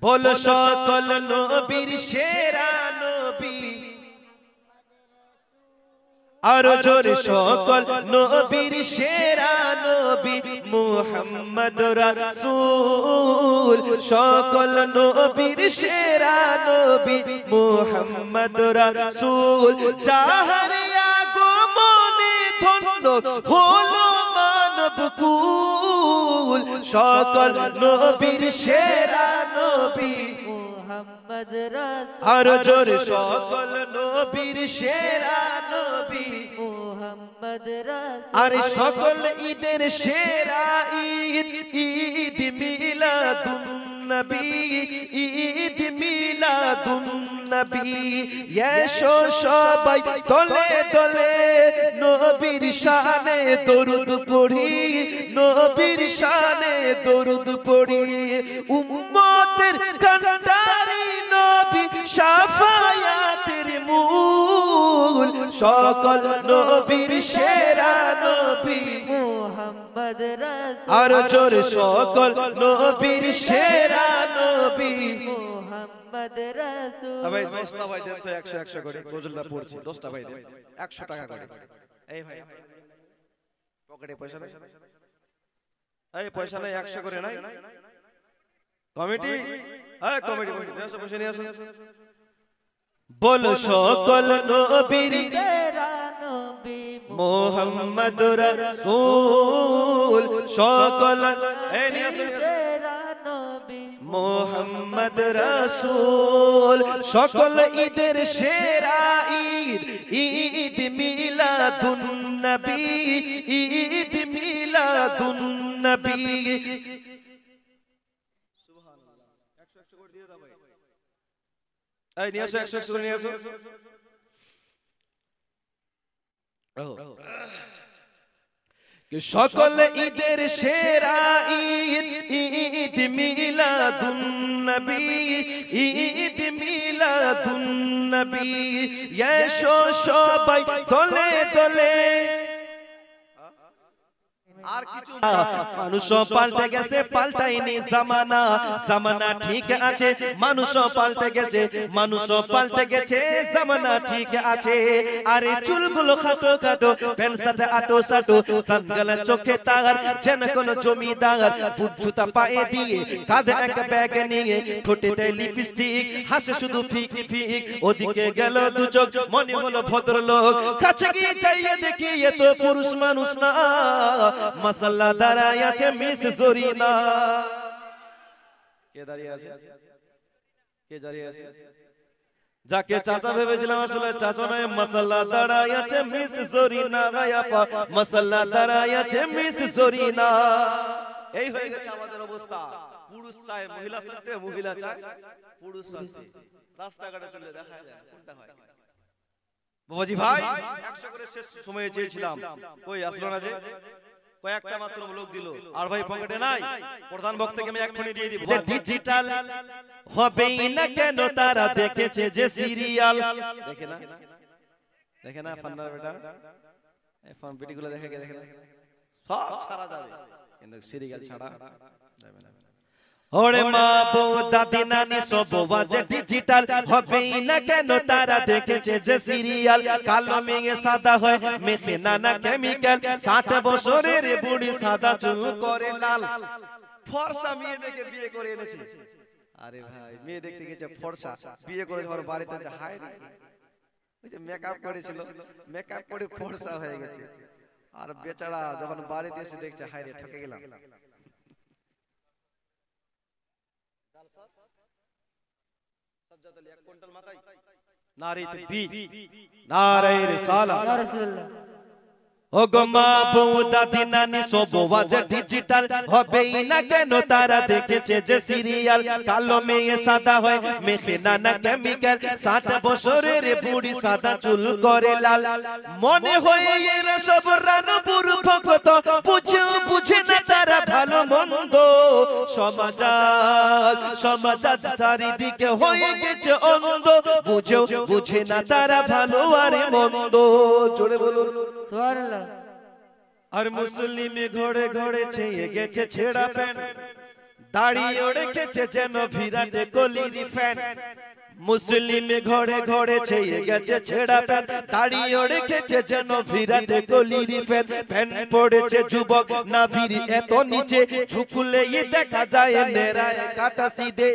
বল সকল নবীর সেরা নবী আর জোরে সকল নবীর সেরা নবী মুহাম্মদ রাসূল সকল নবীর সেরা নবী মুহাম্মদ রাসূল যাহার আগমনে ধন্য হলো মানবকুল সকল নবীর সেরা নবী মুহাম্মদ রাসূল আর জোরে সকল নবীর সেরা নবী মুহাম্মদ রাসূল আর সকল ঈদের সেরা ঈদ ঈদ মিলাদুন নবী ঈদ মিলাদুন নবী এসো সবাই দলে দলে নবীর শানে দরুদ পড়ি নবীর শানে দরুদ পড়ি উম্মতের কান্ডারি নবী শাফায়াতের মূল সকল নবীর সেরা নবী মুহাম্মদ রাসূল আর জোর সকল নবীর সেরা নবী মুহাম্মদ রাসূল ভাই 10টা ভাই দেন তো 100 100 করে গজলটা পড়ছি 10টা ভাই দেন 100 টাকা করে এই ভাই পকেটে পয়সা নাই এই পয়সা নাই 100 করে নাই কমিটি এই কমিটি পয়সা নিয়ে আসো বল সকল নবীর সেরা নবী মুহাম্মদ রাসূল সকল এই নিয়ে আসো সেরা নবী মুহাম্মদ রাসূল সকল ঈদের সেরা ঈদ ঈদ মিলাদুন নবী ঈদ মিলাদুন নবী সুবহানাল্লাহ 100 100 করে দিয়ে দাও ভাই এই নিয়ে আসো 100 100 করে নিয়ে আসো সকল ঈদের সেরা ঈদ ঈদ মিলাদুন নবী ঈদ মিলাদুন নবী এসো সবাই দলে দলে আর কিছু মানুষ পাল্টে গেছে পাল্টায়নি জামানা জামানা ঠিক আছে মানুষ পাল্টে গেছে মানুষ পাল্টে গেছে জামানা ঠিক আছে আরে চুলগুলো খাটো খাটো প্যান্ট সাথে আটো সাটো সানগ্লাস চোখে তার যেন কোন জমিদার বুট জুতা পায়ে দিয়ে কাঁধে এক ব্যাগ নিয়ে ঠোঁটেতে লিপস্টিক হাসে শুধু ফিক ফিক ওদিকে গেল দু চোখ মনে হলো ভদ্রলোক কাছে গিয়ে চাইয়ে দেখি এ তো পুরুষ মানুষ না মাসাল্লা দাঁড়ায় আছে মিস জরিনা কে দাঁড়িয়ে আছে কে দাঁড়িয়ে আছে যাকে চাচা ভেবেছিলাম আসলে চাচা নয় মাসাল্লা দাঁড়ায় আছে মিস জরিনা গায়াপা মাসাল্লা দাঁড়ায় আছে মিস জরিনা এই হয়ে গেছে আমাদের অবস্থা পুরুষ চায় মহিলা সাজতে মহিলা চায় পুরুষ সাজতে রাস্তাঘাটে চলে দেখা যায় কোনটা হয় বাবাজি ভাই 100 করে শেষ সময়ে চেয়েছিলাম কই আসলো না যে কয়েকটা মাত্র লোক দিল আর ভাই পকেটে নাই প্রধান বক্তাকে আমি এক্ষুনি দিয়ে দিব যে ডিজিটাল হবেই না কেন তারা দেখেছে যে সিরিয়াল দেখে না ফান্নার বেটা এই ফান ভিডিওগুলো দেখে না সব ছাড়া যাবে কিন্তু সিরিয়াল ছাড়া যাবে না ওরে মা বউ দাদি নানি সব বাজে ডিজিটাল হবেই না কেন তারা দেখেছে যে সিরিয়াল কালো মেয়ে সাদা হয় মেখে নানা কেমিক্যাল 60 বছরের বুড়ি সাদা চুল করে লাল ফর্সা মেয়ে দেখে বিয়ে করে এনেছে আরে ভাই মেয়ে দেখতে গেছে ফর্সা বিয়ে করে ঘর বাড়িতে যে হায় রে ওই যে মেকআপ করেছিল মেকআপ করে ফর্সা হয়ে গেছে আর বেচারা যখন বাড়িতে এসে দেখছে হায় রে ঠকে গেলাম নারী তাকবীর নারে রিসালাত ইয়া রাসূলুল্লাহ ও গো মা বউ দাদি নানি সব বাজে ডিজিটাল হবেই না কেন তারা দেখেছে যে সিরিয়াল কালো মেয়ে সাদা হয় মেখে নানা কেমিক্যাল 60 বছরের বুড়ি সাদা চুল করে লাল মনে হয় এরা সব রানপুর ভক্ত বুঝে না তারা ভালো মন্দ সমাজ চারিদিকে হয়ে গেছে অন্ধ বুঝে না তারা ভালো আর মন্দ জোরে বলুন সুবহানাল্লাহ আর মুসলিমে ঘরে ঘরে ছেয়ে গেছে ছেঁড়া প্যান্ট দাড়িও রেখেছে যেন বিরাট কোহলির ফ্যান মুসলিম ঘরে ঘরে ছেয়ে গেছে ছেঁড়া প্যান্ট দাড়িও রেখেছে যেন বিরাট কোহলির ফ্যান প্যান পড়েছে যুবক নাভির এত নিচে ঝুঁকলেই দেখা যায় নেড়ায় কাটা সিধে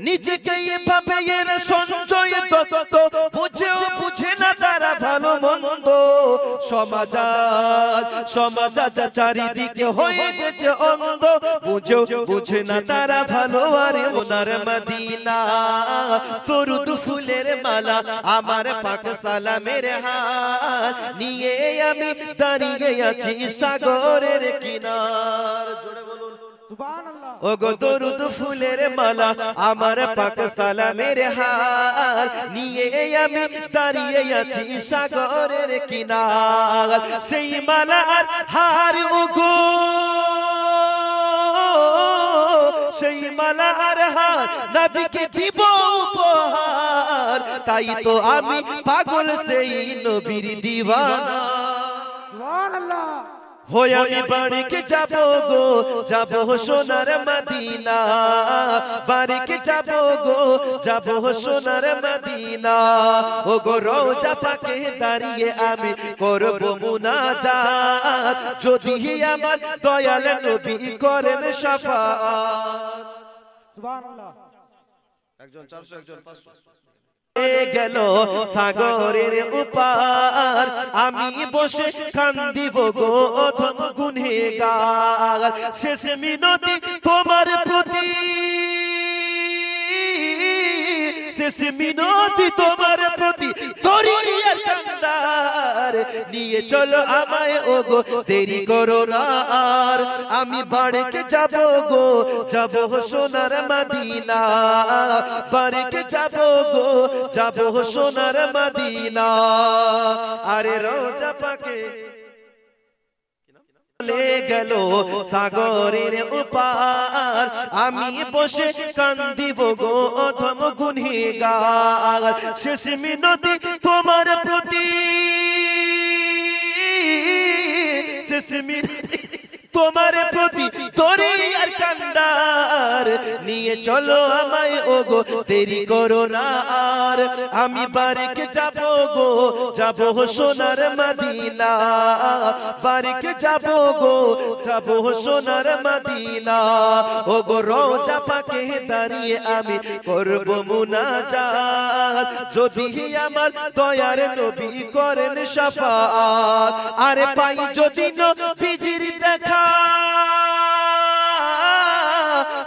নিজেকে এভাবে এর সঞ্চয় তত্ত্ব বুঝেও বুঝে না তারা ভালো মন্দ সমাজ চারিদিকে হয়ে গেছে অন্ধ বুঝেও বুঝে না তারা ভালো আরে ওনার মদিনা দরুদ ফুলের মালা আমার পাক সালামের হাত নিয়ে আমি দাঁড়িয়ে আছি সাগরের কিনার জোরে বলুন সুবহানাল্লাহ ওগো দরুদ ফুলের মালা আমার পাক সালামের হাত নিয়ে আমি দাঁড়িয়ে আছি সাগরের কিনার সেই মালার হার ওগো সেই মালার হার নবীকে দিব উপহার তাই তো আমি পাগল সেই নবীর দিওয়ানা সুবহানাল্লাহ হয়ে আমি বাড়িকে যাবো গো যাবো সোনার মদিনা বাড়িকে যাবো গো যাবো সোনার মদিনা ও গো রওজা পাকে দাঁড়িয়ে আমি করব মুনাজাত যদি আমার দয়াল নবী করেন শাফাআত সুবহানাল্লাহ একজন 400 একজন 500 গেল সাগরের উপার আমি বসে কান্দিব গো অধম গুনহেগার শেষ মিনতি তোমার প্রতি শেষ মিনতি তোমার প্রতি দরিয়ার কান্ডার নিয়ে চলো আমায় ওগো দেরি করো না আর আমি বাড়িতে যাব গো যাব সোনার মদিনা বাড়িতে যাব গো যাব সোনার মদিনা আরে রওজা পাকে চলে গেল সাগরের উপার আমি বসে কান্দিব গো অধম গুনহেগার শেষ মিনতি তোমার প্রতি শেষ মিনতি তোমার প্রতি দরিয়ার কান্ডার নিয়ে চলো আমায় ওগো দেরি করো না আর আমি বাড়িতে যাব গো যাব সোনার মদিনা বাড়িতে যাব গো যাব সোনার মদিনা ওগো রওজা পাকে দাঁড়িয়ে আমি করব মুনাজাত যদি আমার দয়ার নবী করেন শাফাআত আরে পাই যদি নবীজির দেখা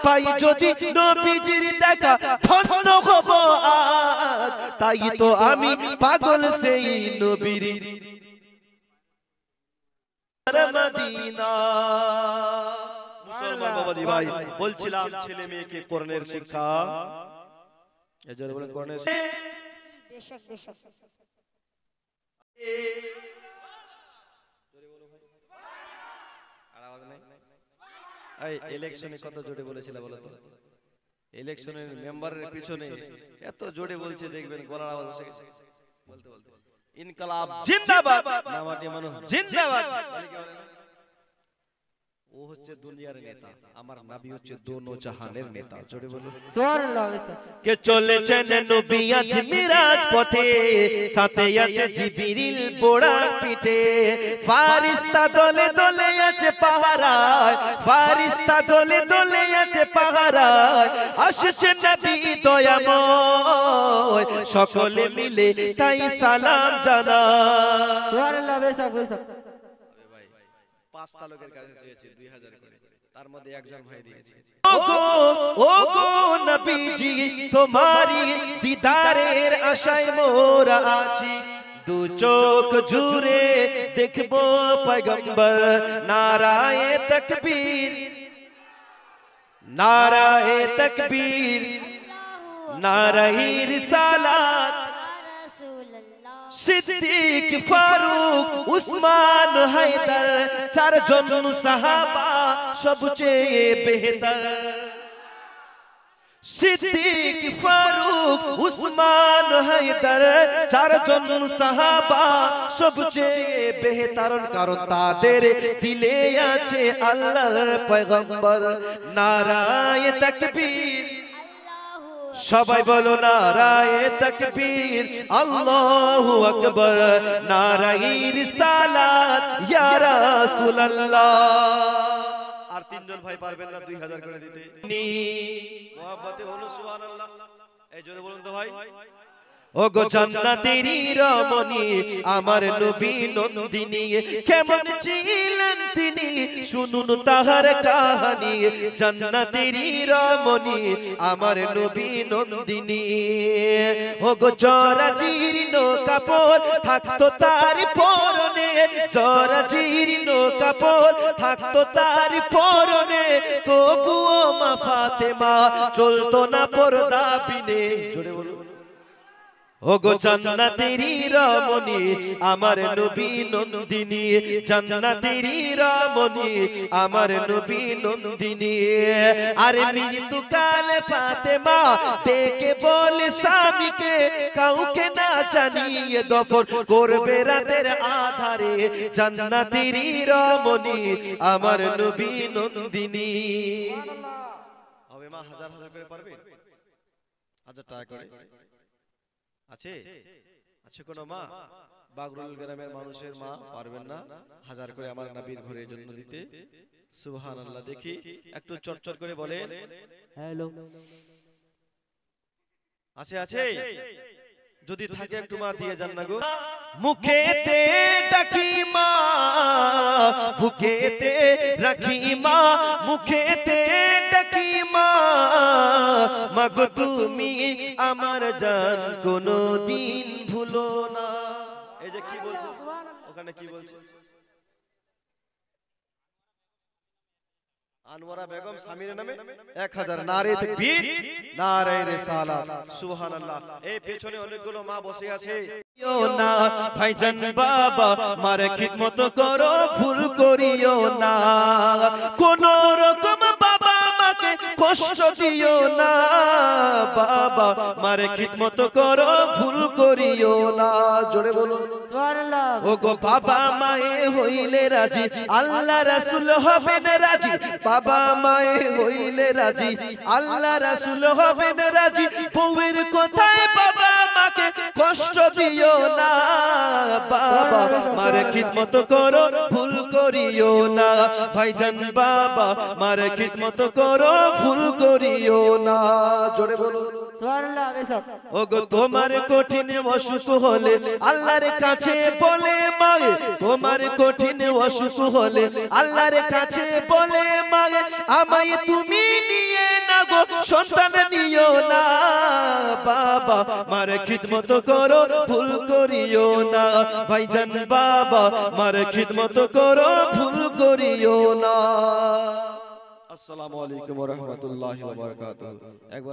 পাই যদি নবীজির দেখা ধন্য হব আজ তাই তো আমি পাগল সেই নবীর মদিনা মুসলমান বাবাজি ভাই বলছিলাম ছেলে মেয়েকে কোরআনের শিক্ষা এজন্য বলে কোরআনের বেশক বেশক এই ইলেকশনে কত জোরে বলেছিল বলো তো ইলেকশনের মেম্বারের পিছনে এত জোরে বলছে দেখবেন গলার আওয়াজ বসে গেছে বলতে বলতে ইনকলাব জিন্দাবাদ নামাটি মানু জিন্দাবাদ ও হচ্ছে দুনিয়ার নেতা আমার নবী হচ্ছে দোনো জাহানের নেতা জোরে বলো সুবহানাল্লাহ কে চলেছেন নবী আজ মিরাজ পথে সাথে আছে জিবরিল বোড়া পিঠে ফারিস্তা দলে দলে আছে পাহারায় ফারিস্তা দলে দলে আছে পাহারায় আসছে নবী দয়াময় সকলে মিলে তাই সালাম জানায় সুবহানাল্লাহ বেশক বেশক পাঁচটা লোকের কাছে চেয়েছি 2000 করে তার মধ্যে একজন ভাই দিয়েছে ওগো নবীজি তোমারি দিদারের আশায় মোরা আছি দু চোখ জুড়ে দেখবো পয়গম্বর নারায়ে তাকবীর নারায়ে তাকবীর নারায়ে রিসালাত সিদ্দিক ফারুক উসমান হায়দার চারজন সাহাবা সবচেয়ে বেহতর সিদ্দিক ফারুক উসমান হায়দার চারজন সাহাবা সবচেয়ে বেহতর, কারণ তাদের দিলে আছে আল্লাহর পয়গম্বর। নারায়ে তাকবীর, সবাই বলো নারায়ে তাকবীর, আল্লাহু আকবার, নারায়ে রিসালাত ইয়া রাসূলুল্লাহ। আর তিনজন ভাই পারবেন না 2000 করে দিতে? মোহাব্বতে বলুন সুবহানাল্লাহ। এই জোরে বলুন তো ভাই। ও গো জান্নাতেরই রমণী আমার নবী নন্দিনী, কেমন ছিলেন তিনি শুনুন তাহার কাহানি। জান্নাতেরই রমণী আমার নবী নন্দিনী, ও গো জরাজীর্ণ কাপড় থাকতো তার পরনে, জরাজীর্ণ কাপড় থাকতো তার পরনে, তবুও মা ফাতেমা চলতো না পর্দা বিনে। জোরে বলুন। ও গো জান্নাতেরই রমণী আমার নবী নন্দিনী, জান্নাতেরই রমণী আমার নবী নন্দিনী। আরে মৃত্যুকালে ফাতেমা ডেকে বলে স্বামীকে, কাউকে না জানিয়ে দফন করবে রাতের আধারে, জান্নাতেরই রমণী আমার নবী নন্দিনী। হবে মা 1000 করে পারবে? 1000 টাকা করে আছে? আছে কোন মা? বাগরুল গ্রামের মানুষের মা পারবেন না 1000 করে আমার নবীর ঘরের জন্য দিতে? সুবহানাল্লাহ। দেখি একটু চটচট করে বলেন। হ্যালো, আছে আছে? যদি থাকে একটু মা দিয়ে যান না গো। মুখেতে ডাকি মা, বুকেতে রাখি মা, মুখেতে ডাকি মা, মাগো তুমি আমার জান কোনদিন ভুলো না। এই যে কি বলছে ওখানে, কি বলছে? আনোয়ারা বেগম সামিরের নামে 1000। নারে তাকবীর, নারে রিসালাত, সুবহানাল্লাহ। এই পেছনে অনেকগুলো মা বসে আছে। না ভাইজান বাবা মার খিদমত করো, ভুল করিও না, কোন রকম বাবা মাকে কষ্ট দিও না, বাবা মার খিদমত করো, ভুল করিও না। জোরে বলুন সুবহানাল্লাহ। ও গো বাবা মায়ে হইলে রাজি, আল্লাহ রাসূল হবেন রাজি, বাবা মায়ে হইলে রাজি, আল্লাহ রাসূল হবেন রাজি, বউয়ের কথায় বাবা মাকে কষ্ট দিও না, বাবা মার খিদমত করো, ভুল করিও না, ভাইজান বাবা মার খিদমত করো, ভুল করিও না। জোরে বলুন সুবহানাল্লাহ। বেশক ও গো তোমার কঠিন অসুখ হলে আল্লাহর কাছে বলে মাগে, তোমার কঠিন অসুখ হলে আল্লাহর কাছে বলে মাগে, আমায় তুমি নিয়ে না গো সন্তান নিও না, বাবা মার খিদমত করো, ভুল করিও না, ভাইজান বাবা মার খিদমত করো, ভুল করিও না। আসসালামু আলাইকুম ওয়া রাহমাতুল্লাহি ওয়া বারাকাতুহু। একবার